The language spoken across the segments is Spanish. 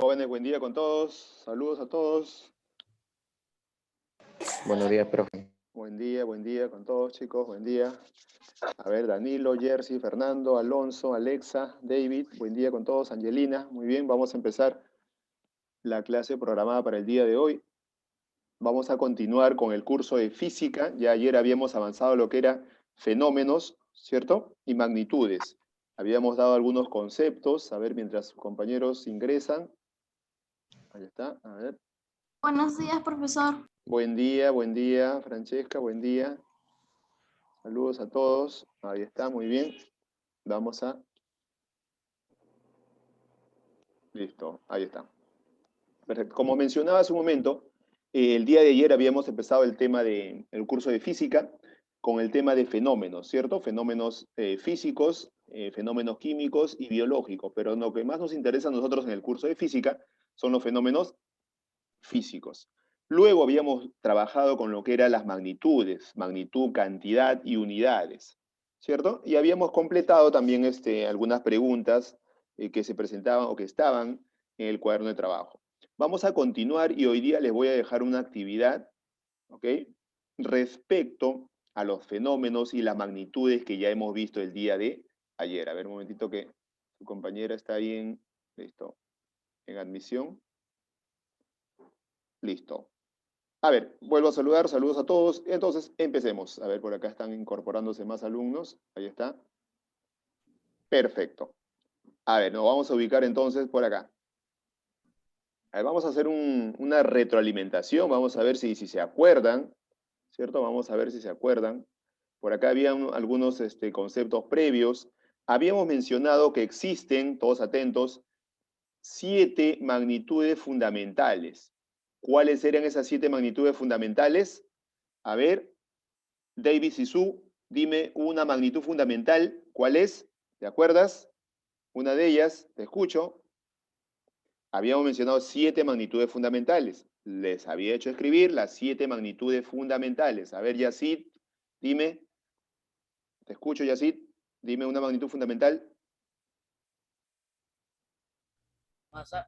Jóvenes, buen día con todos. Saludos a todos. Buenos días, profe. Buen día con todos, chicos. Buen día. A ver, Danilo, Jersey, Fernando, Alonso, Alexa, David. Buen día con todos. Angelina. Muy bien, vamos a empezar la clase programada para el día de hoy. Vamos a continuar con el curso de física. Ya ayer habíamos avanzado lo que era fenómenos, ¿cierto? Y magnitudes. Habíamos dado algunos conceptos. A ver, mientras sus compañeros ingresan. Ahí está, a ver. Buenos días, profesor. Buen día, Francesca, buen día. Saludos a todos. Ahí está, muy bien. Vamos a... Listo, ahí está. Perfecto. Como mencionaba hace un momento, el día de ayer habíamos empezado el tema del curso de física con el tema de fenómenos, ¿cierto? Fenómenos físicos, fenómenos químicos y biológicos. Pero lo que más nos interesa a nosotros en el curso de física son los fenómenos físicos. Luego habíamos trabajado con lo que eran las magnitudes, magnitud, cantidad y unidades, ¿cierto? Y habíamos completado también algunas preguntas que se presentaban o que estaban en el cuaderno de trabajo. Vamos a continuar y hoy día les voy a dejar una actividad, ¿ok? Respecto a los fenómenos y las magnitudes que ya hemos visto el día de ayer. A ver, un momentito que su compañera está ahí en admisión. Listo. A ver, vuelvo a saludar, saludos a todos. Entonces, empecemos. A ver, por acá están incorporándose más alumnos. Ahí está. Perfecto. A ver, nos vamos a ubicar entonces por acá. A ver, vamos a hacer una retroalimentación. Vamos a ver si se acuerdan, ¿cierto? Vamos a ver si se acuerdan. Por acá había algunos conceptos previos. Habíamos mencionado que existen, todos atentos, 7 magnitudes fundamentales. ¿Cuáles eran esas 7 magnitudes fundamentales? A ver, David Sisu, dime una magnitud fundamental. ¿Cuál es? ¿Te acuerdas? Una de ellas, te escucho. Habíamos mencionado 7 magnitudes fundamentales. Les había hecho escribir las 7 magnitudes fundamentales. A ver, Yacid, dime. Te escucho, Yacid. Dime una magnitud fundamental. Masa.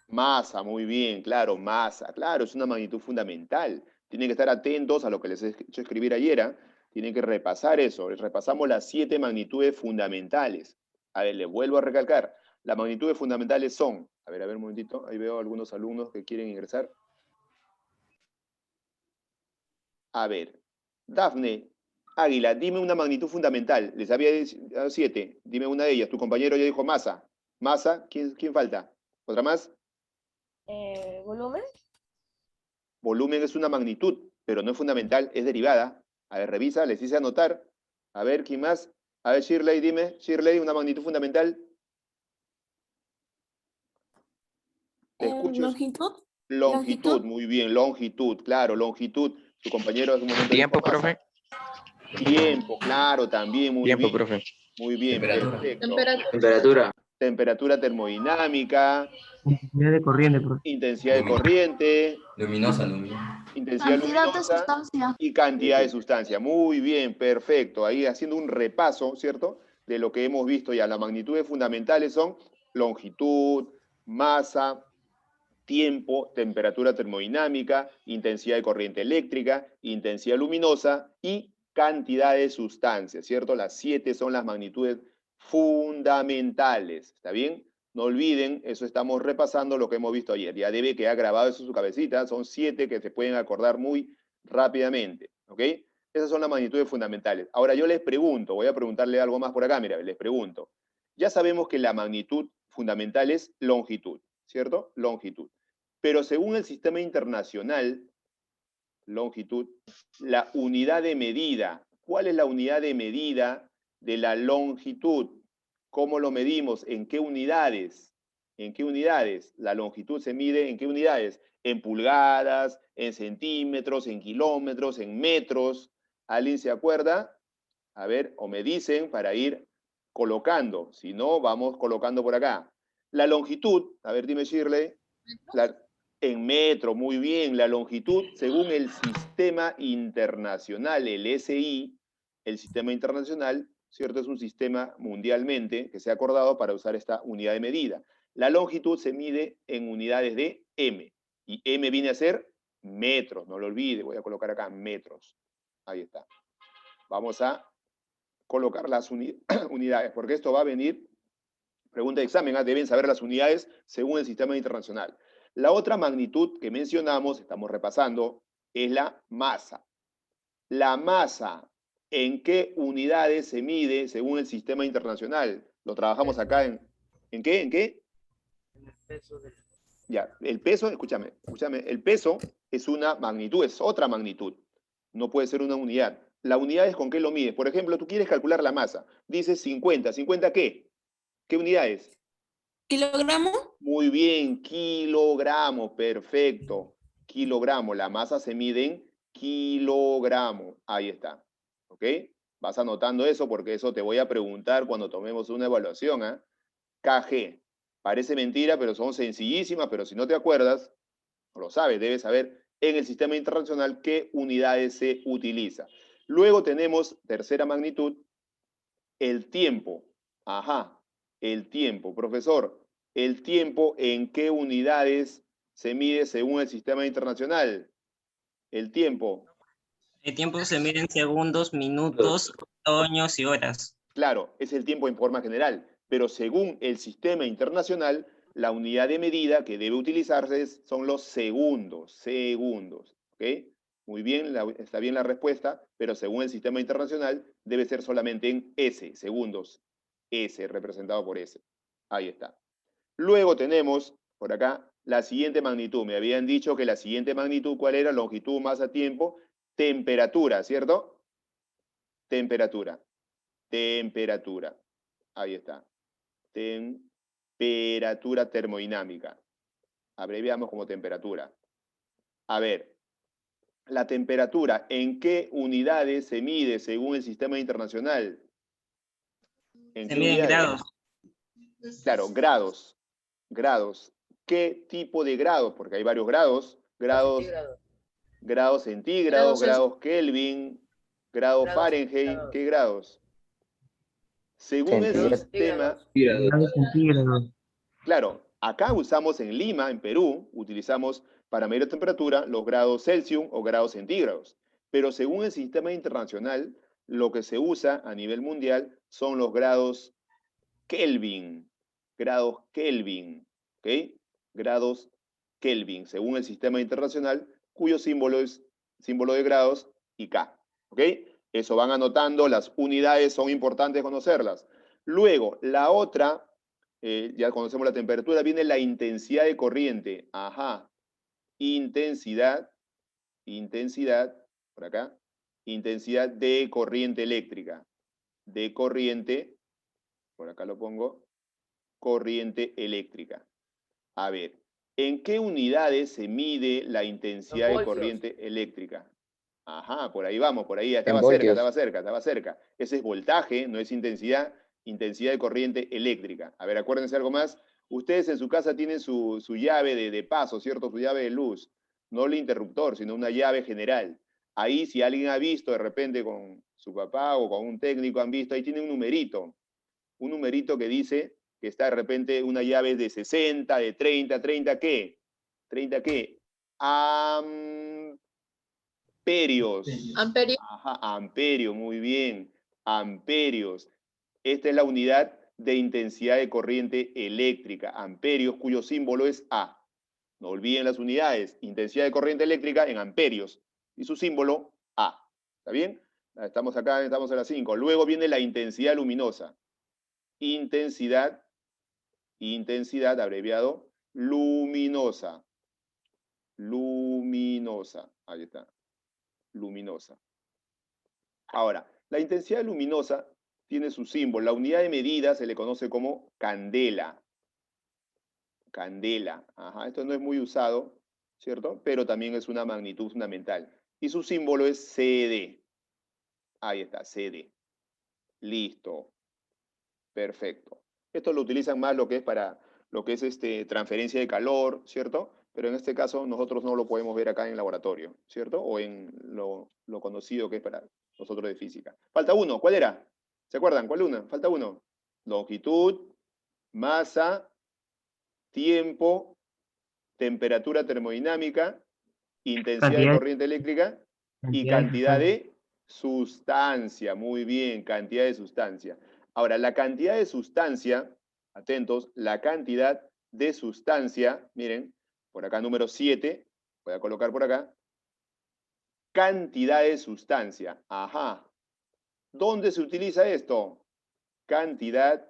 Masa, muy bien, claro, masa. Claro, es una magnitud fundamental. Tienen que estar atentos a lo que les he hecho escribir ayer, ¿eh? Tienen que repasar eso. Repasamos las 7 magnitudes fundamentales. A ver, les vuelvo a recalcar. Las magnitudes fundamentales son... A ver, un momentito. Ahí veo algunos alumnos que quieren ingresar. A ver, Dafne, Águila, dime una magnitud fundamental. Les había dado 7. Dime una de ellas. Tu compañero ya dijo masa. Masa, ¿quién falta? ¿Otra más? Volumen. Volumen es una magnitud, pero no es fundamental, es derivada. A ver, revisa, les hice anotar. A ver, ¿quién más? A ver, Shirley, dime. Shirley, una magnitud fundamental. Te escucho. Longitud. Longitud, muy bien, longitud, claro, longitud. Su compañero hace un momento Tiempo, dijo masa. profe. Tiempo, claro, también, muy Tiempo, bien. profe. Muy bien, perfecto. Temperatura. Temperatura termodinámica. Intensidad de corriente, profe. Intensidad de corriente. Luminosa. Intensidad Cantidad de luminosa sustancia. y cantidad de sustancia. Muy bien, perfecto. Ahí haciendo un repaso, ¿cierto? De lo que hemos visto ya. Las magnitudes fundamentales son longitud, masa, tiempo, temperatura termodinámica, intensidad de corriente eléctrica, intensidad luminosa y cantidad de sustancias, ¿cierto? Las 7 son las magnitudes fundamentales, ¿está bien? No olviden, eso estamos repasando lo que hemos visto ayer. Ya debe quedar grabado eso en su cabecita. Son 7 que se pueden acordar muy rápidamente, ¿ok? Esas son las magnitudes fundamentales. Ahora yo les pregunto, voy a preguntarle algo más por acá, mira, les pregunto. Ya sabemos que la magnitud fundamental es longitud, ¿cierto? Longitud. Pero según el sistema internacional, longitud, la unidad de medida. ¿Cuál es la unidad de medida de la longitud? ¿Cómo lo medimos? ¿En qué unidades? ¿En qué unidades? La longitud se mide ¿en qué unidades? En pulgadas, en centímetros, en kilómetros, en metros. ¿Alguien se acuerda? A ver, o me dicen para ir colocando. Si no, vamos colocando por acá. La longitud, a ver, dime Shirley. En metro, muy bien. La longitud, según el sistema internacional, el SI, el sistema internacional, ¿cierto? Es un sistema mundialmente que se ha acordado para usar esta unidad de medida. La longitud se mide en unidades de m. Y m viene a ser metros, no lo olvide, voy a colocar acá metros. Ahí está. Vamos a colocar las unidades, porque esto va a venir, pregunta de examen, deben saber las unidades según el sistema internacional. La otra magnitud que mencionamos, estamos repasando, es la masa. La masa, ¿en qué unidades se mide según el sistema internacional? Lo trabajamos acá ¿en qué? ¿En qué? El peso del... Ya, el peso, escúchame, el peso es una magnitud, es otra magnitud. No puede ser una unidad. La unidad es con qué lo mides. Por ejemplo, tú quieres calcular la masa. Dices 50. ¿50 qué? ¿Qué unidad es? ¿Kilogramo? Muy bien, kilogramos, perfecto. Kilogramo, la masa se mide en kilogramo. Ahí está. ¿Ok? Vas anotando eso porque eso te voy a preguntar cuando tomemos una evaluación. KG. Parece mentira, pero son sencillísimas, pero si no te acuerdas, no lo sabes, debes saber en el sistema internacional qué unidades se utiliza. Luego tenemos, tercera magnitud, el tiempo. Ajá, el tiempo. Profesor, ¿el tiempo en qué unidades se mide según el sistema internacional? El tiempo. El tiempo se mide en segundos, minutos, años y horas. Claro, es el tiempo en forma general, pero según el sistema internacional, la unidad de medida que debe utilizarse son los segundos, segundos, ¿ok? Muy bien, está bien la respuesta, pero según el sistema internacional debe ser solamente en S, segundos, S, representado por S. Ahí está. Luego tenemos, por acá, la siguiente magnitud. Me habían dicho que la siguiente magnitud, ¿cuál era? Longitud, masa, tiempo, temperatura, ¿cierto? Temperatura. Temperatura. Ahí está. Temperatura termodinámica. Abreviamos como temperatura. A ver, la temperatura, ¿en qué unidades se mide según el sistema internacional? ¿En Se qué mide en unidades? grados. Claro, grados. Grados. ¿Qué tipo de grados? Porque hay varios grados. Grados centígrados, grados Kelvin, grados Fahrenheit. ¿Qué grados? Según el Centígrados. sistema, Grados centígrados. claro, acá usamos en Lima, en Perú, utilizamos para medir temperatura los grados Celsius o grados centígrados. Pero según el sistema internacional, lo que se usa a nivel mundial son los grados Kelvin. Grados Kelvin. ¿Ok? Grados Kelvin, según el sistema internacional, cuyo símbolo es símbolo de grados y K. ¿Ok? Eso van anotando, las unidades son importantes conocerlas. Luego, la otra, ya conocemos la temperatura, viene la intensidad de corriente. Ajá. Intensidad, por acá, intensidad de corriente eléctrica. De corriente, por acá lo pongo, corriente eléctrica. A ver, ¿en qué unidades se mide la intensidad de corriente eléctrica? Ajá, por ahí vamos, por ahí, estaba En cerca, voltios. estaba cerca, estaba cerca. Ese es voltaje, no es intensidad, intensidad de corriente eléctrica. A ver, acuérdense algo más. Ustedes en su casa tienen su llave de paso, ¿cierto? Su llave de luz. No el interruptor, sino una llave general. Ahí, si alguien ha visto de repente con su papá o con un técnico, han visto, ahí tiene un numerito que dice que está de repente una llave de 60, de 30, ¿30 qué? ¿30 qué? Amperios. Amperio. Ajá, amperio, muy bien. Amperios. Esta es la unidad de intensidad de corriente eléctrica. Amperios, cuyo símbolo es A. No olviden las unidades. Intensidad de corriente eléctrica en amperios. Y su símbolo A. ¿Está bien? Estamos acá, estamos en la 5. Luego viene la intensidad luminosa. Intensidad, abreviado, luminosa. Luminosa. Ahí está. Luminosa. Ahora, la intensidad luminosa tiene su símbolo. La unidad de medida se le conoce como candela. Candela. Ajá, esto no es muy usado, ¿cierto? Pero también es una magnitud fundamental. Y su símbolo es CD. Ahí está, CD. Listo. Perfecto. Esto lo utilizan más lo que es para lo que es transferencia de calor, ¿cierto? Pero en este caso nosotros no lo podemos ver acá en el laboratorio, ¿cierto? O en lo conocido que es para nosotros de física. Falta uno, ¿cuál era? ¿Se acuerdan? ¿Cuál una? Falta uno. Longitud, masa tiempo, temperatura termodinámica, intensidad de Cantidad, corriente eléctrica y cantidad de sustancia. Muy bien, cantidad de sustancia. Ahora, la cantidad de sustancia, atentos, la cantidad de sustancia, miren, por acá número 7, voy a colocar por acá, cantidad de sustancia. Ajá. ¿Dónde se utiliza esto? Cantidad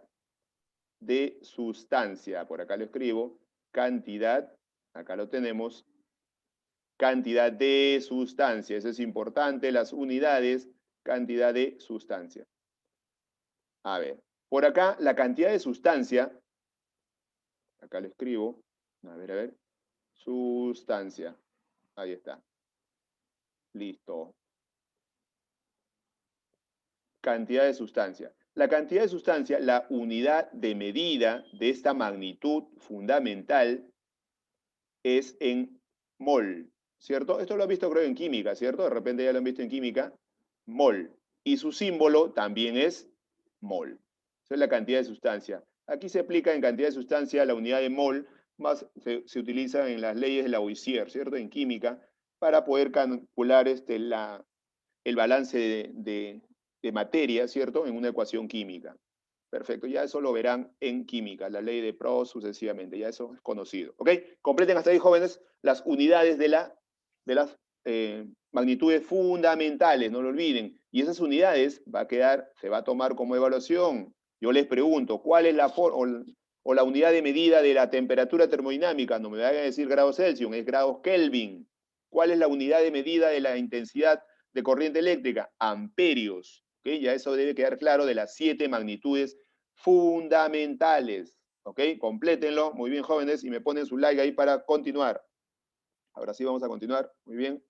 de sustancia. Por acá lo escribo. Cantidad, acá lo tenemos. Cantidad de sustancia. Eso es importante, las unidades, cantidad de sustancia. A ver, por acá la cantidad de sustancia, acá lo escribo, a ver, sustancia. Ahí está. Listo. Cantidad de sustancia. La cantidad de sustancia, la unidad de medida de esta magnitud fundamental es en mol, ¿cierto? Esto lo han visto creo en química, ¿cierto? De repente ya lo han visto en química. Mol. Y su símbolo también es mol. Esa es la cantidad de sustancia. Aquí se aplica en cantidad de sustancia la unidad de mol, más se utiliza en las leyes de Lavoisier, ¿cierto? En química, para poder calcular el balance de materia, ¿cierto? En una ecuación química. Perfecto, ya eso lo verán en química, la ley de Proust sucesivamente, ya eso es conocido. ¿Ok? Completen hasta ahí, jóvenes, las unidades de las magnitudes fundamentales, no lo olviden. Y esas unidades se va a tomar como evaluación. Yo les pregunto, ¿cuál es la unidad de medida de la temperatura termodinámica? No me vayan a decir grados Celsius, es grados Kelvin. ¿Cuál es la unidad de medida de la intensidad de corriente eléctrica? Amperios. ¿Okay? Ya eso debe quedar claro de las 7 magnitudes fundamentales. ¿Ok? Complétenlo. Muy bien, jóvenes, y me ponen su like ahí para continuar. Ahora sí vamos a continuar. Muy bien.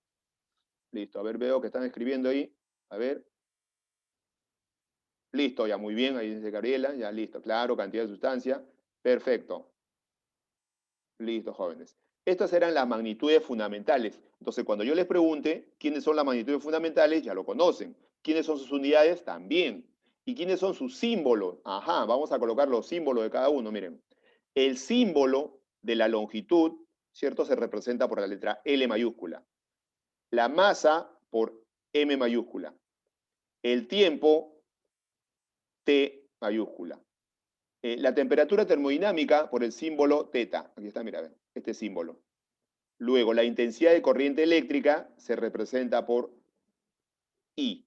Listo. A ver, veo que están escribiendo ahí. A ver. Listo, ya muy bien. Ahí dice Gabriela. Ya listo. Claro, cantidad de sustancia. Perfecto. Listo, jóvenes. Estas eran las magnitudes fundamentales. Entonces, cuando yo les pregunte quiénes son las magnitudes fundamentales, ya lo conocen. ¿Quiénes son sus unidades? También. ¿Y quiénes son sus símbolos? Ajá, vamos a colocar los símbolos de cada uno. Miren, el símbolo de la longitud, ¿cierto? Se representa por la letra L mayúscula. La masa por M mayúscula. El tiempo, T mayúscula. La temperatura termodinámica por el símbolo teta. Aquí está, mira, este símbolo. Luego, la intensidad de corriente eléctrica se representa por I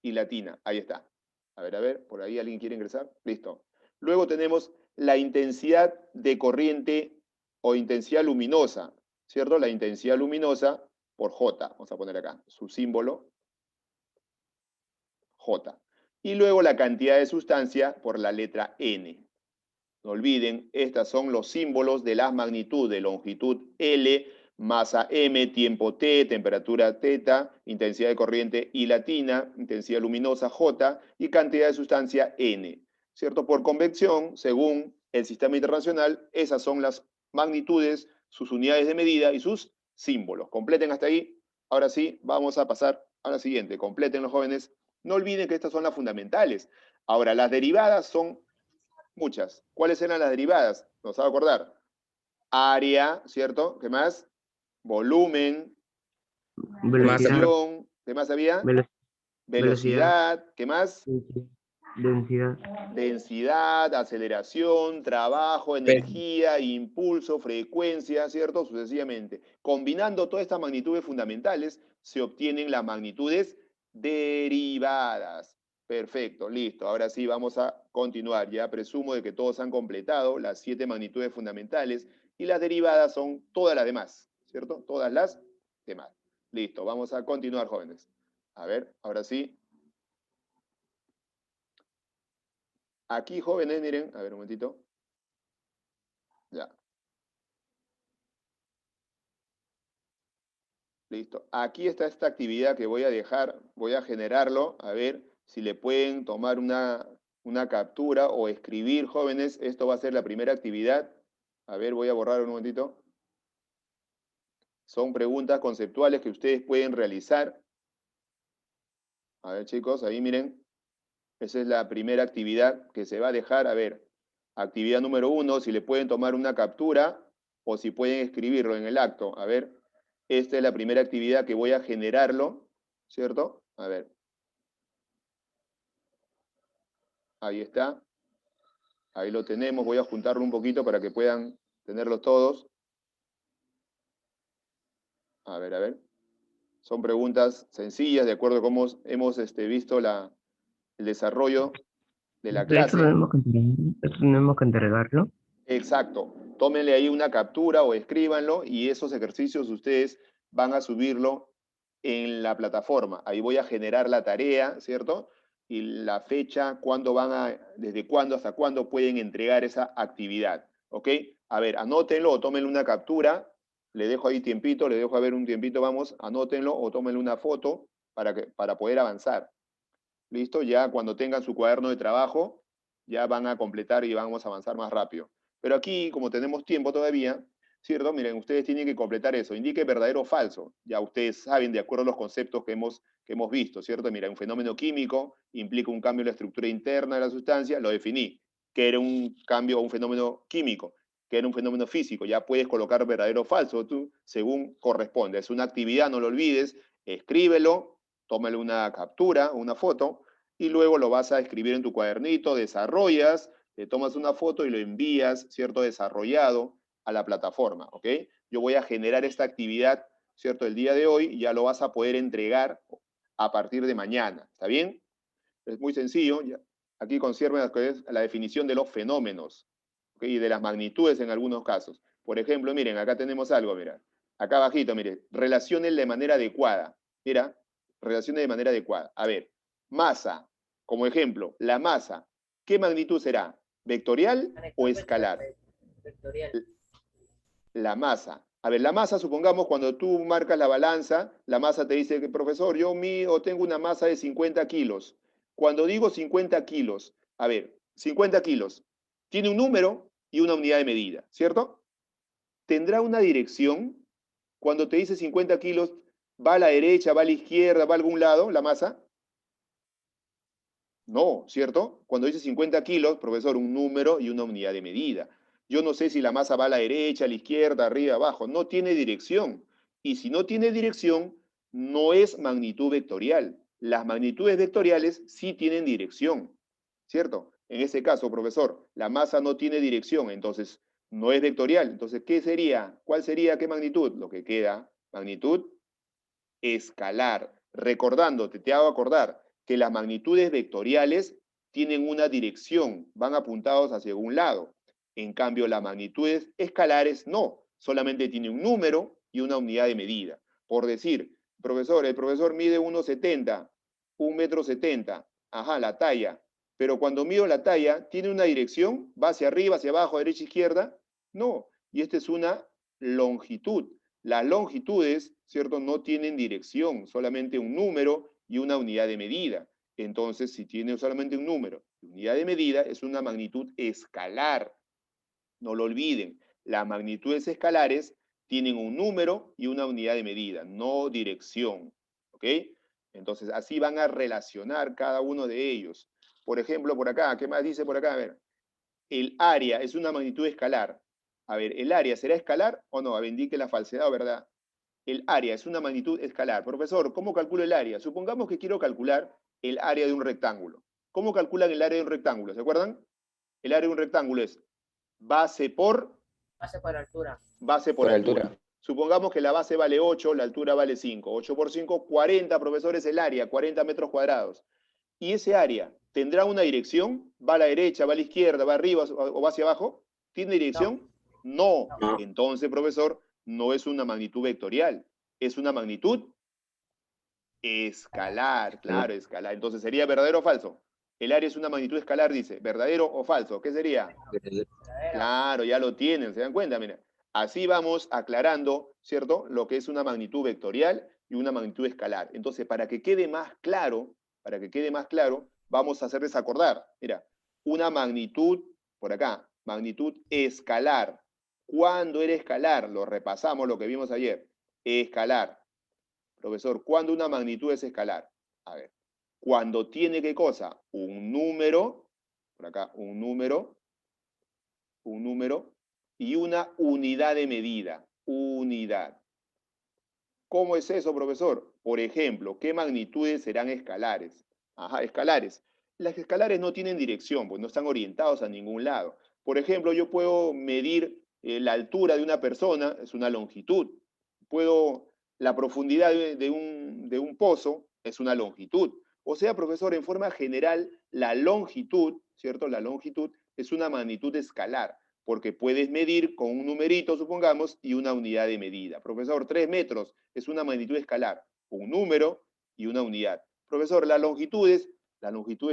latina. Ahí está. A ver, por ahí alguien quiere ingresar. Listo. Luego tenemos la intensidad de corriente o intensidad luminosa, ¿cierto? La intensidad luminosa por J. Vamos a poner acá su símbolo, J. Y luego la cantidad de sustancia por la letra N. No olviden, estos son los símbolos de las magnitudes, longitud L, masa M, tiempo T, temperatura θ, intensidad de corriente I latina, intensidad luminosa J y cantidad de sustancia N. ¿Cierto? Por convección, según el sistema internacional, esas son las magnitudes, sus unidades de medida y sus símbolos. Completen hasta ahí. Ahora sí, vamos a pasar a la siguiente. Completen los jóvenes. No olviden que estas son las fundamentales. Ahora, las derivadas son muchas. ¿Cuáles eran las derivadas? Nos va a acordar. Área, ¿cierto? ¿Qué más? Volumen, velocidad, presión, ¿qué más había? Velocidad, ¿qué más? densidad, Densidad, aceleración, trabajo, energía, impulso, frecuencia, ¿cierto? Sucesivamente. Combinando todas estas magnitudes fundamentales, se obtienen las magnitudes derivadas. Perfecto, listo. Ahora sí vamos a continuar. Ya presumo de que todos han completado las 7 magnitudes fundamentales y las derivadas son todas las demás, ¿cierto? Todas las demás. Listo, vamos a continuar, jóvenes. A ver, ahora sí. Aquí, jóvenes, miren, a ver un momentito. Ya. Listo. Aquí está esta actividad que voy a dejar, voy a generarlo, a ver si le pueden tomar una captura o escribir, jóvenes. Esto va a ser la primera actividad. A ver, voy a borrar un momentito. Son preguntas conceptuales que ustedes pueden realizar. A ver, chicos, ahí miren. Esa es la primera actividad que se va a dejar. A ver, Actividad número 1, si le pueden tomar una captura o si pueden escribirlo en el acto. A ver, esta es la primera actividad que voy a generarlo, ¿cierto? A ver. Ahí está. Ahí lo tenemos. Voy a juntarlo un poquito para que puedan tenerlos todos. A ver, a ver. Son preguntas sencillas, de acuerdo a cómo hemos visto el desarrollo de la De hecho, clase. tenemos que entregarlo. Exacto. Tómenle ahí una captura o escríbanlo y esos ejercicios ustedes van a subirlo en la plataforma. Ahí voy a generar la tarea, ¿cierto? Y la fecha, desde cuándo hasta cuándo pueden entregar esa actividad. ¿Ok? A ver, anótenlo o tómenle una captura. Le dejo ahí tiempito, le dejo a ver un tiempito, vamos, anótenlo o tómenle una foto para poder avanzar. ¿Listo? Ya cuando tengan su cuaderno de trabajo, ya van a completar y vamos a avanzar más rápido. Pero aquí, como tenemos tiempo todavía, ¿cierto? Miren, ustedes tienen que completar eso. Indique verdadero o falso. Ya ustedes saben, de acuerdo a los conceptos que hemos visto, ¿cierto? Mira, un fenómeno químico implica un cambio en la estructura interna de la sustancia, lo definí. ¿Qué era un cambio o un fenómeno químico? ¿Qué era un fenómeno físico? Ya puedes colocar verdadero o falso tú, según corresponde. Es una actividad, no lo olvides, escríbelo, tómale una captura, una foto, y luego lo vas a escribir en tu cuadernito, desarrollas, te tomas una foto y lo envías, ¿cierto? Desarrollado a la plataforma, ¿ok? Yo voy a generar esta actividad, ¿cierto? El día de hoy y ya lo vas a poder entregar a partir de mañana, ¿está bien? Es muy sencillo. Ya. Aquí conserven la definición de los fenómenos, ¿ok? Y de las magnitudes en algunos casos. Por ejemplo, miren, acá tenemos algo, mira. Acá abajito, mire, relaciones de manera adecuada. Mira, relaciones de manera adecuada. A ver, masa, como ejemplo, la masa, ¿qué magnitud será? ¿Vectorial o escalar? Vectorial. La masa. A ver, la masa, supongamos, cuando tú marcas la balanza, la masa te dice, profesor, yo tengo una masa de 50 kilos. Cuando digo 50 kilos, a ver, 50 kilos, tiene un número y una unidad de medida, ¿cierto? ¿Tendrá una dirección? Cuando te dice 50 kilos, ¿va a la derecha, va a la izquierda, va a algún lado la masa? No, ¿cierto? Cuando dice 50 kilos, profesor, un número y una unidad de medida. Yo no sé si la masa va a la derecha, a la izquierda, arriba, abajo. No tiene dirección. Y si no tiene dirección, no es magnitud vectorial. Las magnitudes vectoriales sí tienen dirección, ¿cierto? En este caso, profesor, la masa no tiene dirección, entonces no es vectorial. Entonces, ¿qué sería? ¿Cuál sería qué magnitud? Lo que queda, magnitud escalar. Recordándote, te hago acordar que las magnitudes vectoriales tienen una dirección, van apuntados hacia un lado. En cambio, las magnitudes escalares no, solamente tiene un número y una unidad de medida. Por decir, profesor, el profesor mide 1,70, 1,70 m, ajá, la talla. Pero cuando mido la talla, ¿tiene una dirección? ¿Va hacia arriba, hacia abajo, derecha, izquierda? No, y esta es una longitud. Las longitudes, ¿cierto? No tienen dirección, solamente un número y una unidad de medida. Entonces, si tiene solamente un número y unidad de medida, es una magnitud escalar. No lo olviden, las magnitudes escalares tienen un número y una unidad de medida, no dirección. ¿Ok? Entonces, así van a relacionar cada uno de ellos. Por ejemplo, por acá, ¿qué más dice por acá? A ver, el área es una magnitud escalar. A ver, ¿el área será escalar o no? A ver, indique la falsedad, ¿verdad? El área es una magnitud escalar. Profesor, ¿cómo calculo el área? Supongamos que quiero calcular el área de un rectángulo. ¿Cómo calculan el área de un rectángulo? ¿Se acuerdan? El área de un rectángulo es base por Base por altura. base por altura. Supongamos que la base vale 8, la altura vale 5. 8 por 5, 40, profesor, es el área, 40 metros cuadrados. ¿Y ese área tendrá una dirección? ¿Va a la derecha, va a la izquierda, va arriba o va hacia abajo? ¿Tiene dirección? No. No. Entonces, profesor, no es una magnitud vectorial, es una magnitud escalar, claro, escalar. Entonces, ¿sería verdadero o falso? El área es una magnitud escalar, dice. ¿Verdadero o falso? ¿Qué sería? Claro, ya lo tienen, ¿se dan cuenta? Mira, así vamos aclarando, ¿cierto? Lo que es una magnitud vectorial y una magnitud escalar. Entonces, para que quede más claro, vamos a hacerles acordar. Mira, una magnitud, por acá, magnitud escalar. ¿Cuándo era escalar? Lo repasamos, lo que vimos ayer. Escalar. Profesor, ¿cuándo una magnitud es escalar? A ver, cuando tiene, ¿qué cosa? Un número, por acá, un número un número, y una unidad de medida, unidad. ¿Cómo es eso, profesor? Por ejemplo, ¿qué magnitudes serán escalares? Ajá, escalares. Las escalares no tienen dirección, pues no están orientados a ningún lado. Por ejemplo, yo puedo medir la altura de una persona, es una longitud. La profundidad de un pozo es una longitud. O sea, profesor, en forma general, la longitud, ¿cierto? La longitud es una magnitud escalar, porque puedes medir con un numerito, supongamos, y una unidad de medida. Profesor, 3 metros es una magnitud escalar, un número y una unidad. Profesor, las longitudes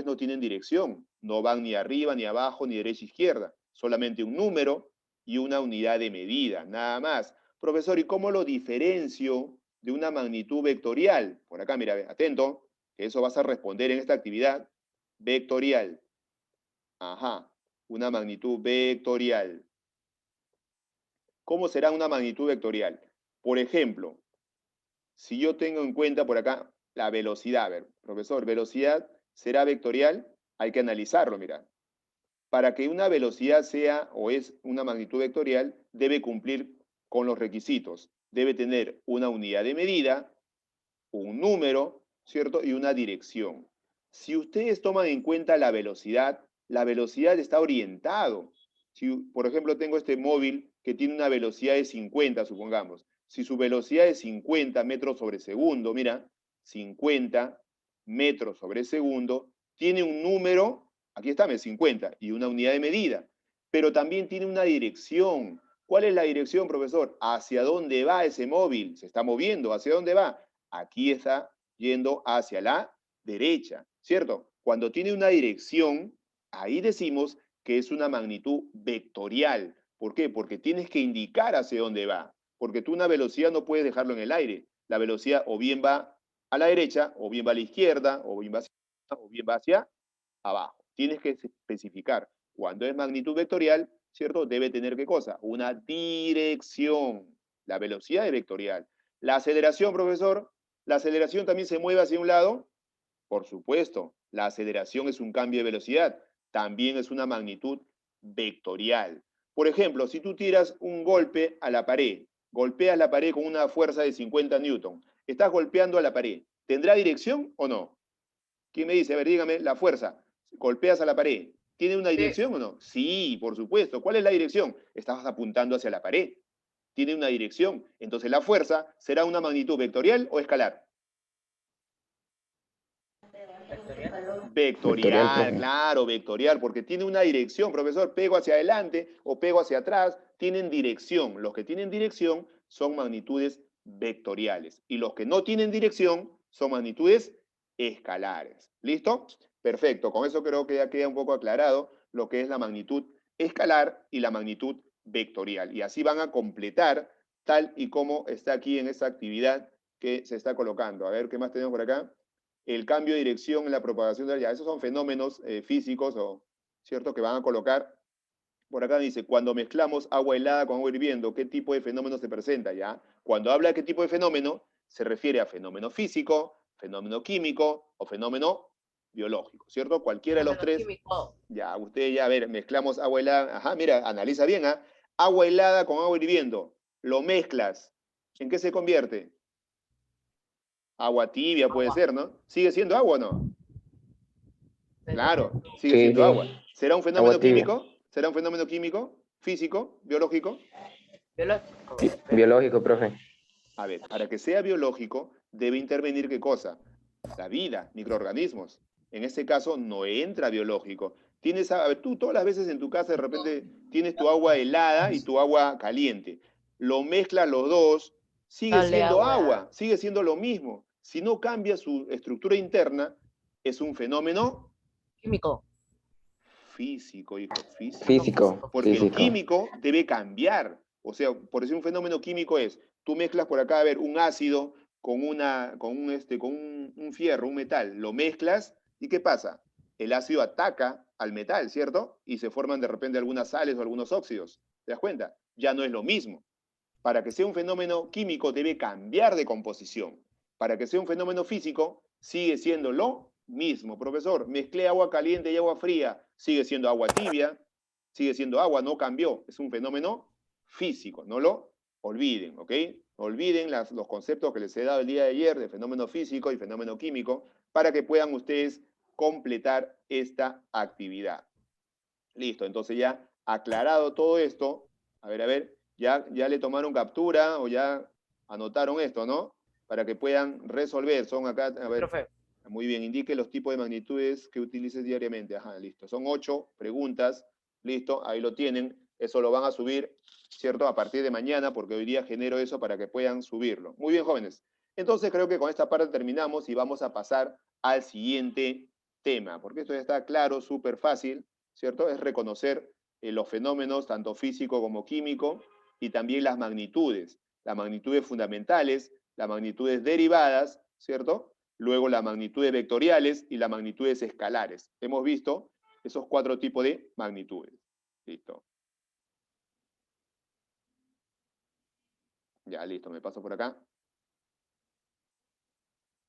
no tienen dirección, no van ni arriba, ni abajo, ni derecha, izquierda, solamente un número y una unidad de medida, nada más. Profesor, ¿y cómo lo diferencio de una magnitud vectorial? Por acá, mira, atento, que eso vas a responder en esta actividad. Vectorial. Ajá, una magnitud vectorial. ¿Cómo será una magnitud vectorial? Por ejemplo, si yo tengo en cuenta por acá la velocidad, a ver, profesor, velocidad será vectorial, hay que analizarlo, mira. Para que una velocidad sea o es una magnitud vectorial, debe cumplir con los requisitos. Debe tener una unidad de medida, un número, ¿cierto? Y una dirección. Si ustedes toman en cuenta la velocidad está orientado. Si, por ejemplo, tengo este móvil que tiene una velocidad de 50, supongamos. Si su velocidad es 50 metros sobre segundo, mira, 50 metros sobre segundo, tiene un número, aquí está, 50, y una unidad de medida, pero también tiene una dirección. ¿Cuál es la dirección, profesor? ¿Hacia dónde va ese móvil? Se está moviendo, ¿hacia dónde va? Aquí está yendo hacia la derecha, ¿cierto? Cuando tiene una dirección, ahí decimos que es una magnitud vectorial. ¿Por qué? Porque tienes que indicar hacia dónde va. Porque tú una velocidad no puedes dejarlo en el aire. La velocidad o bien va a la derecha, o bien va a la izquierda, o bien va hacia abajo. Tienes que especificar. Cuando es magnitud vectorial, ¿cierto? Debe tener ¿qué cosa? Una dirección. La velocidad es vectorial. La aceleración, profesor, ¿la aceleración también se mueve hacia un lado? Por supuesto, la aceleración es un cambio de velocidad, también es una magnitud vectorial. Por ejemplo, si tú tiras un golpe a la pared, golpeas la pared con una fuerza de 50 newton, estás golpeando a la pared, ¿tendrá dirección o no? ¿Quién me dice? A ver, dígame, la fuerza, golpeas a la pared, ¿tiene una dirección o no? Sí, por supuesto. ¿Cuál es la dirección? Estabas apuntando hacia la pared. Tiene una dirección. Entonces la fuerza será una magnitud vectorial o escalar. Vectorial, Vectorial, profe. claro, vectorial, porque tiene una dirección, profesor. Pego hacia adelante o pego hacia atrás, tienen dirección. Los que tienen dirección son magnitudes vectoriales. Y los que no tienen dirección son magnitudes escalares. ¿Listo? Perfecto. Con eso creo que ya queda un poco aclarado lo que es la magnitud escalar y la magnitud vectorial. Y así van a completar tal y como está aquí en esta actividad que se está colocando. A ver, ¿qué más tenemos por acá? El cambio de dirección en la propagación de la llave. Esos son fenómenos físicos, ¿cierto? Que van a colocar. Por acá dice, cuando mezclamos agua helada con agua hirviendo, ¿qué tipo de fenómeno se presenta? ¿Ya? Cuando habla de qué tipo de fenómeno, se refiere a fenómeno físico, fenómeno químico o fenómeno biológico, ¿cierto? Cualquiera de los tres. Químico. Ya, usted ya, a ver, mezclamos agua helada. Ajá, mira, analiza bien, ¿ah? Agua helada con agua hirviendo. Lo mezclas. ¿En qué se convierte? Agua tibia puede ser, ¿no? ¿Sigue siendo agua o no? Claro, sigue Sí, siendo sí. agua. ¿Será un fenómeno Agua tibia. químico? ¿Será un fenómeno químico? ¿Físico? ¿Biológico? Biológico. Biológico, profe. A ver, para que sea biológico, debe intervenir ¿qué cosa? La vida, microorganismos. En este caso, no entra biológico. Tienes, a ver, tú todas las veces en tu casa de repente tienes tu agua helada y tu agua caliente. Lo mezclas los dos, sigue Dale siendo agua. agua, sigue siendo lo mismo. Si no cambia su estructura interna, es un fenómeno Químico. físico, hijo, físico. Físico. Porque el Físico. químico debe cambiar. O sea, por decir un fenómeno químico es, tú mezclas por acá, a ver, un ácido con un fierro, un metal, lo mezclas y ¿qué pasa? El ácido ataca al metal, ¿cierto? Y se forman de repente algunas sales o algunos óxidos. ¿Te das cuenta? Ya no es lo mismo. Para que sea un fenómeno químico debe cambiar de composición. Para que sea un fenómeno físico, sigue siendo lo mismo. Profesor, mezclé agua caliente y agua fría, sigue siendo agua tibia. sigue siendo agua, no cambió, es un fenómeno físico, no lo olviden, ¿ok? No olviden los conceptos que les he dado el día de ayer de fenómeno físico y fenómeno químico para que puedan ustedes completar esta actividad. Listo, entonces ya aclarado todo esto, a ver, ya le tomaron captura o ya anotaron esto, ¿no? Para que puedan resolver. Son acá, a ver, Profe, muy bien, indique los tipos de magnitudes que utilices diariamente. Ajá, listo. Son 8 preguntas, listo, ahí lo tienen. Eso lo van a subir, ¿cierto? A partir de mañana, porque hoy día genero eso para que puedan subirlo. Muy bien, jóvenes. Entonces creo que con esta parte terminamos y vamos a pasar al siguiente tema, porque esto ya está claro, súper fácil, ¿cierto? Es reconocer los fenómenos, tanto físico como químico, y también las magnitudes fundamentales, las magnitudes derivadas, ¿cierto? Luego las magnitudes vectoriales y las magnitudes escalares. Hemos visto esos 4 tipos de magnitudes. Listo. Ya, listo, me paso por acá.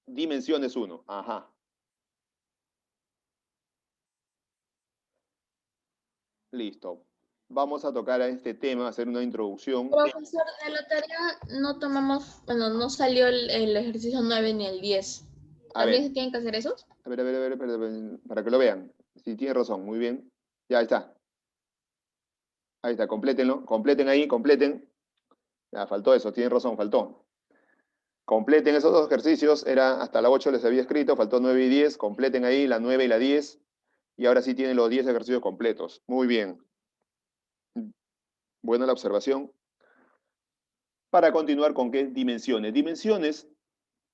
Dimensiones 1. Ajá. Listo. Vamos a tocar a este tema, hacer una introducción. Profesor, de la tarea no tomamos, bueno, no salió el ejercicio 9 ni el 10. A ¿También ver. se tienen que hacer esos? A ver, para que lo vean. Sí, tiene razón, muy bien. Ya está. Ahí está, complétenlo. Completen ahí, completen. Ya, faltó eso, tienen razón, faltó. Completen esos 2 ejercicios, era hasta la 8 les había escrito, faltó 9 y 10, completen ahí la 9 y la 10, y ahora sí tienen los 10 ejercicios completos. Muy bien. Buena la observación. Para continuar con qué dimensiones. Dimensiones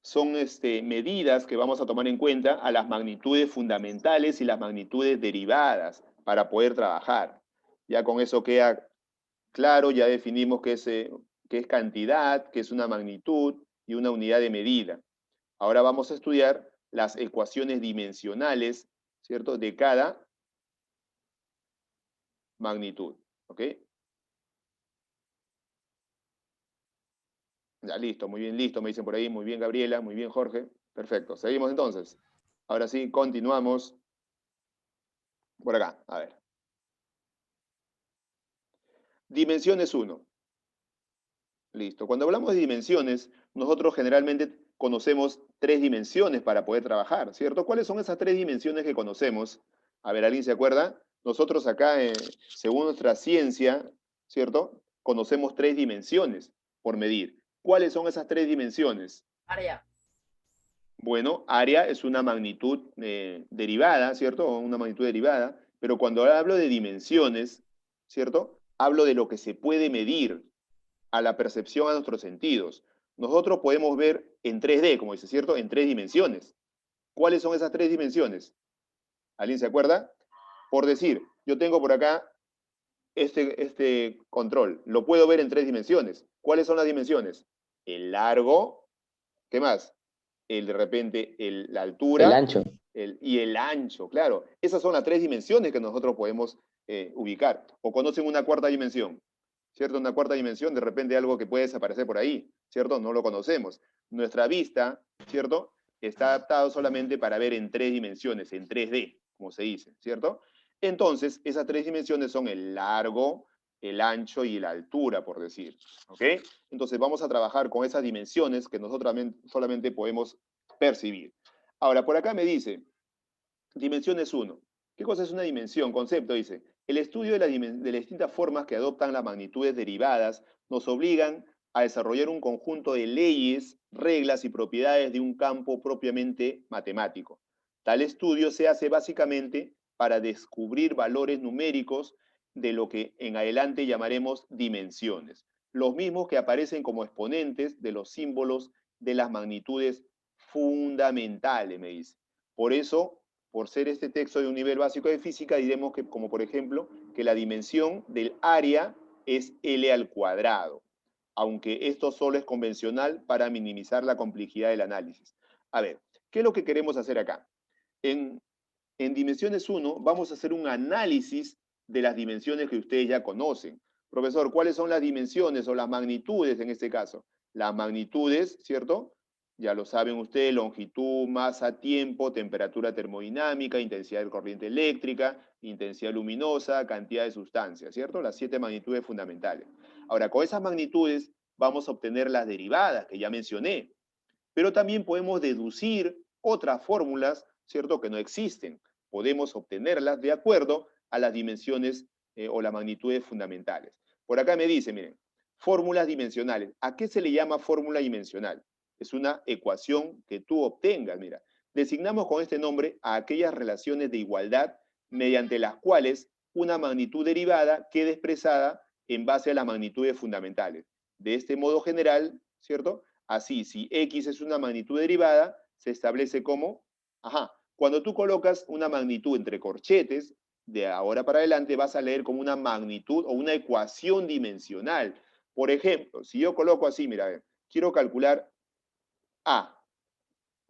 son medidas que vamos a tomar en cuenta a las magnitudes fundamentales y las magnitudes derivadas para poder trabajar. Ya con eso queda claro, ya definimos qué es cantidad, qué es una magnitud y una unidad de medida. Ahora vamos a estudiar las ecuaciones dimensionales, ¿cierto?, de cada magnitud, ¿ok? Ya, listo, muy bien, listo, me dicen por ahí, muy bien, Gabriela, muy bien, Jorge. Perfecto, seguimos entonces. Ahora sí, continuamos por acá, a ver. Dimensiones 1. Listo. Cuando hablamos de dimensiones, nosotros generalmente conocemos 3 dimensiones para poder trabajar, ¿cierto? ¿Cuáles son esas 3 dimensiones que conocemos? A ver, ¿alguien se acuerda? Nosotros acá, según nuestra ciencia, ¿cierto? Conocemos 3 dimensiones por medir. ¿Cuáles son esas 3 dimensiones? área. Bueno, área es una magnitud derivada, ¿cierto? Una magnitud derivada, pero cuando hablo de dimensiones, ¿cierto? Hablo de lo que se puede medir a la percepción a nuestros sentidos. Nosotros podemos ver en 3D, como dice, ¿cierto? En 3 dimensiones. ¿Cuáles son esas 3 dimensiones? ¿Alguien se acuerda? Por decir, yo tengo por acá este control. Lo puedo ver en 3 dimensiones. ¿Cuáles son las dimensiones? El largo, ¿qué más? De repente, la altura. El ancho. Y el ancho, claro. Esas son las 3 dimensiones que nosotros podemos ubicar. ¿O conocen una 4ª dimensión? ¿Cierto? Una 4ª dimensión, de repente algo que puede desaparecer por ahí, ¿cierto? No lo conocemos. Nuestra vista, ¿cierto? Está adaptado solamente para ver en 3 dimensiones, en 3D, como se dice, ¿cierto? Entonces, esas 3 dimensiones son el largo, el ancho y la altura, por decir, ¿ok? Entonces, vamos a trabajar con esas dimensiones que nosotros solamente podemos percibir. Ahora, por acá me dice, dimensiones 1. ¿Qué cosa es una dimensión? Concepto, dice. El estudio de las distintas formas que adoptan las magnitudes derivadas nos obligan a desarrollar un conjunto de leyes, reglas y propiedades de un campo propiamente matemático. Tal estudio se hace básicamente para descubrir valores numéricos de lo que en adelante llamaremos dimensiones, los mismos que aparecen como exponentes de los símbolos de las magnitudes fundamentales, me dice. Por eso, por ser este texto de un nivel básico de física, diremos que, como por ejemplo, que la dimensión del área es L al cuadrado, aunque esto solo es convencional para minimizar la complejidad del análisis. A ver, ¿qué es lo que queremos hacer acá? En dimensiones 1 vamos a hacer un análisis de las dimensiones que ustedes ya conocen. Profesor, ¿cuáles son las dimensiones o las magnitudes en este caso? Las magnitudes, ¿cierto? Ya lo saben ustedes, longitud, masa, tiempo, temperatura termodinámica, intensidad de corriente eléctrica, intensidad luminosa, cantidad de sustancia, ¿cierto? Las 7 magnitudes fundamentales. Ahora, con esas magnitudes vamos a obtener las derivadas que ya mencioné, pero también podemos deducir otras fórmulas, ¿cierto?, que no existen. Podemos obtenerlas de acuerdo a las dimensiones o las magnitudes fundamentales. Por acá me dice, miren, fórmulas dimensionales. ¿A qué se le llama fórmula dimensional? Es una ecuación que tú obtengas, mira. Designamos con este nombre a aquellas relaciones de igualdad mediante las cuales una magnitud derivada queda expresada en base a las magnitudes fundamentales. De este modo general, ¿cierto?, así, si X es una magnitud derivada, se establece como, cuando tú colocas una magnitud entre corchetes, de ahora para adelante vas a leer como una magnitud o una ecuación dimensional. Por ejemplo, si yo coloco así, mira, a ver, quiero calcular A,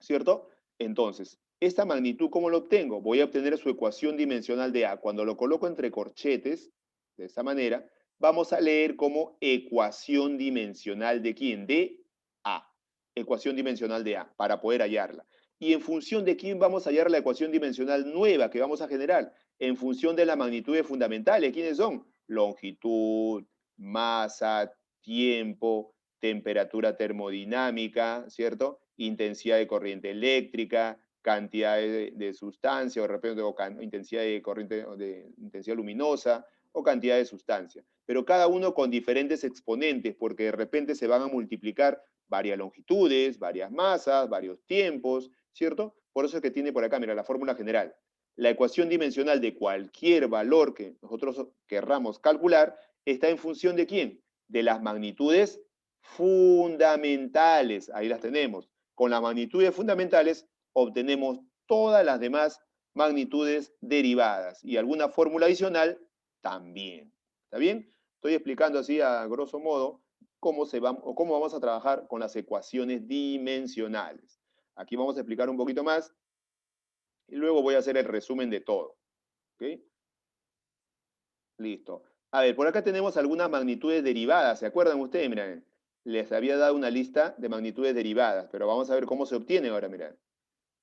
¿cierto? Entonces, esta magnitud, ¿cómo lo obtengo? Voy a obtener su ecuación dimensional de A. Cuando lo coloco entre corchetes, de esta manera, vamos a leer como ecuación dimensional de ¿quién? De A. Ecuación dimensional de A, para poder hallarla. Y en función de quién vamos a hallar la ecuación dimensional nueva que vamos a generar, en función de las magnitudes fundamentales. ¿Quiénes son? Longitud, masa, tiempo, temperatura termodinámica, ¿cierto? Intensidad de corriente eléctrica, cantidad de sustancia, o de repente intensidad de corriente, de intensidad luminosa, o cantidad de sustancia. Pero cada uno con diferentes exponentes, porque de repente se van a multiplicar varias longitudes, varias masas, varios tiempos, ¿cierto? Por eso es que tiene por acá, mira, la fórmula general. La ecuación dimensional de cualquier valor que nosotros querramos calcular está en función de ¿quién? De las magnitudes fundamentales. Ahí las tenemos. Con las magnitudes fundamentales obtenemos todas las demás magnitudes derivadas y alguna fórmula adicional también. ¿Está bien? Estoy explicando así a grosso modo cómo vamos a trabajar con las ecuaciones dimensionales. Aquí vamos a explicar un poquito más y luego voy a hacer el resumen de todo. ¿Ok? Listo. A ver, por acá tenemos algunas magnitudes derivadas. ¿Se acuerdan ustedes? Miren, les había dado una lista de magnitudes derivadas, pero vamos a ver cómo se obtienen ahora, miren.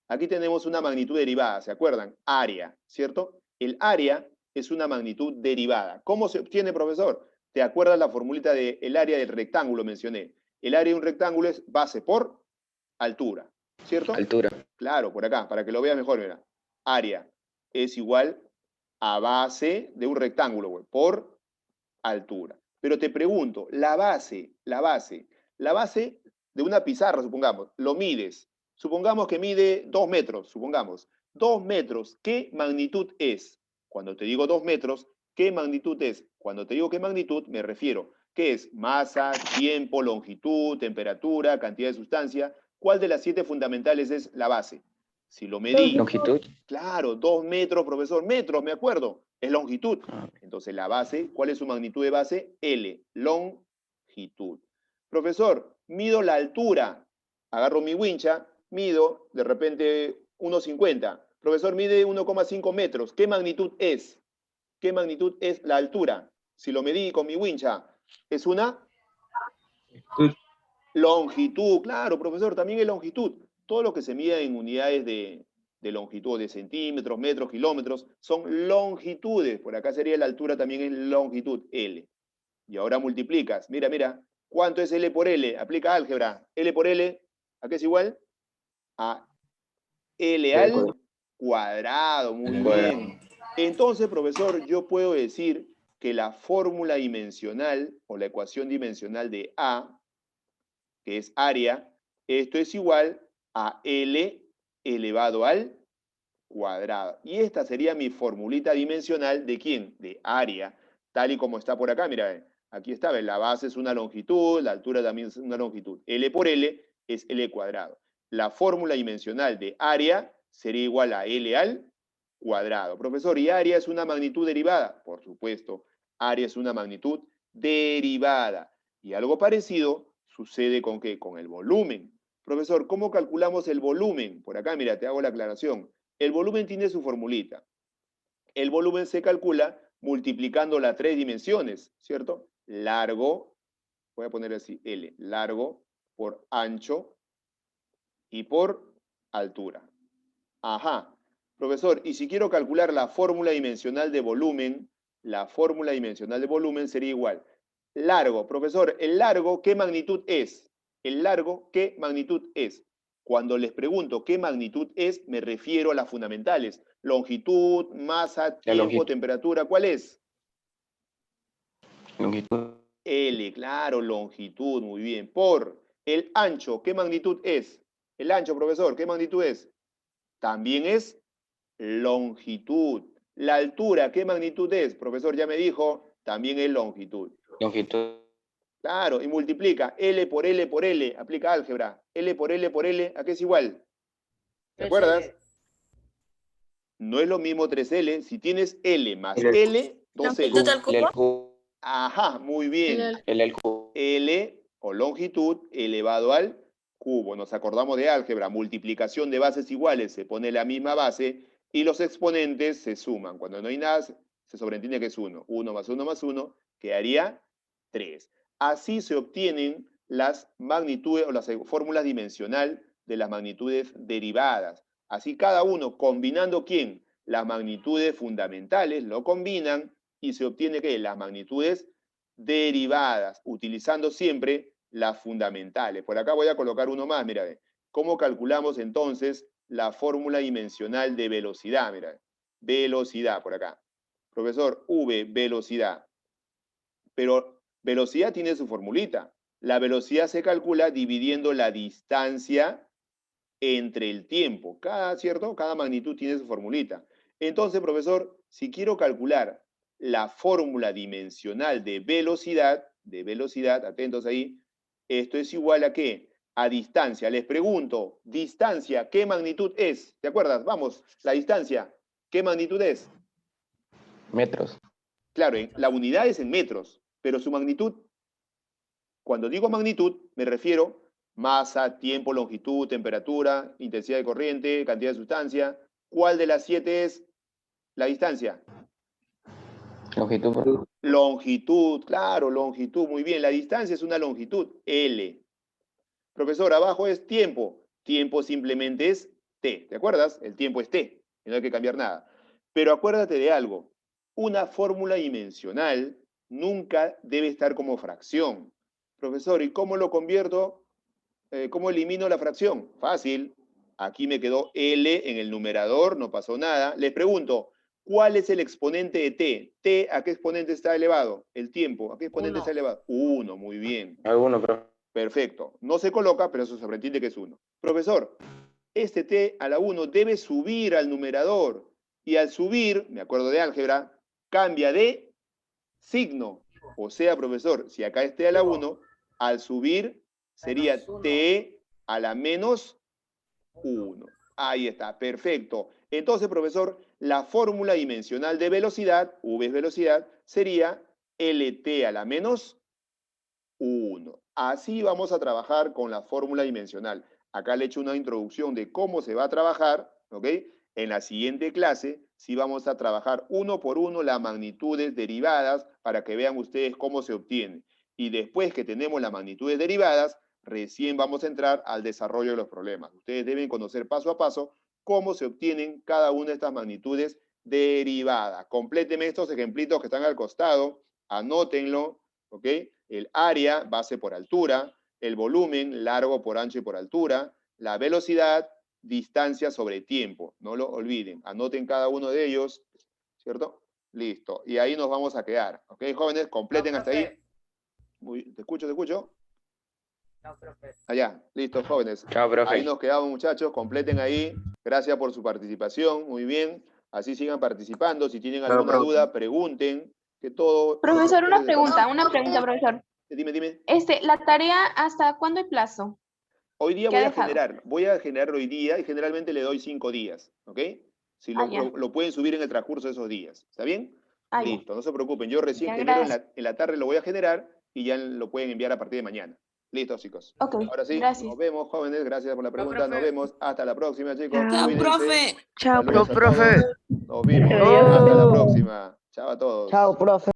Aquí tenemos una magnitud derivada, ¿se acuerdan? Área, ¿cierto? El área es una magnitud derivada. ¿Cómo se obtiene, profesor? ¿Te acuerdas la formulita del área del rectángulo? Mencioné. El área de un rectángulo es base por altura, ¿cierto? Altura. Claro, por acá, para que lo veas mejor, mira. Área es igual a base de un rectángulo, por altura. Pero te pregunto, la base de una pizarra, supongamos, lo mides. Supongamos que mide 2 metros, supongamos. 2 metros, ¿qué magnitud es? Cuando te digo 2 metros, ¿qué magnitud es? Cuando te digo qué magnitud, me refiero, ¿qué es? Masa, tiempo, longitud, temperatura, cantidad de sustancia. ¿Cuál de las 7 fundamentales es la base? Si lo medí, Longitud. claro, 2 metros, profesor, metros, me acuerdo, es longitud. Entonces la base, ¿cuál es su magnitud de base? L, longitud. Profesor, mido la altura, agarro mi wincha, mido de repente 1,50. Profesor, mide 1,5 metros. ¿Qué magnitud es? ¿Qué magnitud es la altura? Si lo medí con mi wincha, es una longitud. Claro, profesor, también es longitud. Todo lo que se mide en unidades de longitud, de centímetros, metros, kilómetros, son longitudes. Por acá sería la altura, también es longitud, L. Y ahora multiplicas. Mira, mira. ¿Cuánto es L por L? Aplica álgebra. L por L, ¿a qué es igual? A L al cuadrado. Muy bien. Entonces, profesor, yo puedo decir que la fórmula dimensional o la ecuación dimensional de A, que es área, esto es igual a L elevado al cuadrado. Y esta sería mi formulita dimensional de ¿quién? De área, tal y como está por acá. Mira, aquí está, ¿ves? La base es una longitud, la altura también es una longitud. L por L es L cuadrado. La fórmula dimensional de área sería igual a L al cuadrado. Profesor, ¿y área es una magnitud derivada? Por supuesto, área es una magnitud derivada. Y algo parecido sucede con ¿qué? Con el volumen. Profesor, ¿cómo calculamos el volumen? Por acá, mira, te hago la aclaración. El volumen tiene su formulita. El volumen se calcula multiplicando las 3 dimensiones, ¿cierto? Largo, voy a poner así, L, largo por ancho y por altura. Ajá. Profesor, y si quiero calcular la fórmula dimensional de volumen, la fórmula dimensional de volumen sería igual. Largo, profesor, ¿el largo qué magnitud es? ¿El largo qué magnitud es? Cuando les pregunto qué magnitud es, me refiero a las fundamentales. Longitud, masa, La tiempo, longitud. temperatura, ¿cuál es? Longitud. L, claro, longitud, muy bien. Por el ancho, ¿qué magnitud es? El ancho, profesor, ¿qué magnitud es? También es longitud. La altura, ¿qué magnitud es? Profesor, ya me dijo, también es longitud. Longitud. Claro, y multiplica L por L por L, aplica álgebra. L por L por L, ¿a qué es igual? ¿Te acuerdas? No es lo mismo 3L. Si tienes L más L, 2L. L al cubo. Ajá, muy bien. L al cubo. L o longitud elevado al cubo. Nos acordamos de álgebra, multiplicación de bases iguales, se pone la misma base y los exponentes se suman. Cuando no hay nada, se sobreentiende que es 1. 1 más 1 más 1 quedaría 3. Así se obtienen las magnitudes o las fórmulas dimensional de las magnitudes derivadas. Así cada uno combinando ¿quién? Las magnitudes fundamentales, lo combinan y se obtiene ¿qué? Las magnitudes derivadas, utilizando siempre las fundamentales. Por acá voy a colocar uno más, mira, ¿cómo calculamos entonces la fórmula dimensional de velocidad? Mira, velocidad, por acá. Profesor, V, velocidad. Pero velocidad tiene su formulita. La velocidad se calcula dividiendo la distancia entre el tiempo. ¿Cierto? Cada magnitud tiene su formulita. Entonces, profesor, si quiero calcular la fórmula dimensional de velocidad, atentos ahí, esto es igual a ¿qué? A distancia. Les pregunto, distancia, ¿qué magnitud es? ¿Te acuerdas? Vamos, la distancia, ¿qué magnitud es? Metros. Claro, la unidad es en metros, pero su magnitud, cuando digo magnitud, me refiero masa, tiempo, longitud, temperatura, intensidad de corriente, cantidad de sustancia. ¿Cuál de las 7 es la distancia? Longitud. Longitud, claro, longitud, muy bien. La distancia es una longitud, L. Profesor, abajo es tiempo. Tiempo simplemente es T, ¿te acuerdas? El tiempo es T, y no hay que cambiar nada. Pero acuérdate de algo, una fórmula dimensional nunca debe estar como fracción. Profesor, ¿y cómo lo convierto? ¿Cómo elimino la fracción? Fácil. Aquí me quedó L en el numerador, no pasó nada. Les pregunto, ¿cuál es el exponente de T? ¿T a qué exponente está elevado? El tiempo, ¿a qué exponente está elevado? 1, muy bien. Alguno, profe. Perfecto. No se coloca, pero eso se sobreentiende que es 1. Profesor, este T a la 1 debe subir al numerador. Y al subir, me acuerdo de álgebra, cambia de signo. O sea, profesor, si acá es T a la 1, al subir sería T a la menos 1. Ahí está, perfecto. Entonces, profesor, la fórmula dimensional de velocidad, V es velocidad, sería LT a la menos 1. Así vamos a trabajar con la fórmula dimensional. Acá le he hecho una introducción de cómo se va a trabajar, ¿ok? En la siguiente clase sí vamos a trabajar uno por uno las magnitudes derivadas para que vean ustedes cómo se obtiene. Y después que tenemos las magnitudes derivadas, recién vamos a entrar al desarrollo de los problemas. Ustedes deben conocer paso a paso cómo se obtienen cada una de estas magnitudes derivadas. Complétenme estos ejemplitos que están al costado, anótenlo, ¿ok? El área, base por altura, el volumen, largo por ancho y por altura, la velocidad, distancia sobre tiempo. No lo olviden, anoten cada uno de ellos, ¿cierto? Listo, y ahí nos vamos a quedar, ¿ok? Jóvenes, completen hasta ahí. ¿Te escucho, te escucho? No, profe. Allá, listo, jóvenes. Chao, profe. Ahí nos quedamos, muchachos, completen ahí. Gracias por su participación, muy bien. Así sigan participando. Si tienen alguna duda, pregunten. Que todo... Profesor, una pregunta, profesor. Dime, dime. La tarea, ¿hasta cuándo hay plazo? Hoy día ¿Qué voy ha a dejado? generar hoy día y generalmente le doy 5 días, ¿ok? Si ya. lo pueden subir en el transcurso de esos días, ¿está bien? Ya. Listo, no se preocupen. Yo recién Ya, primero gracias. en la tarde lo voy a generar y ya lo pueden enviar a partir de mañana. Listo, chicos. Ok, Ahora sí, gracias. nos vemos, jóvenes. Gracias por la pregunta. profe. Nos vemos. Hasta la próxima, chicos. Chao. Cuídense. Chao, Saludos a profe. todos. Nos vemos. Adiós. Hasta la próxima. Chao a todos. Chao, profe.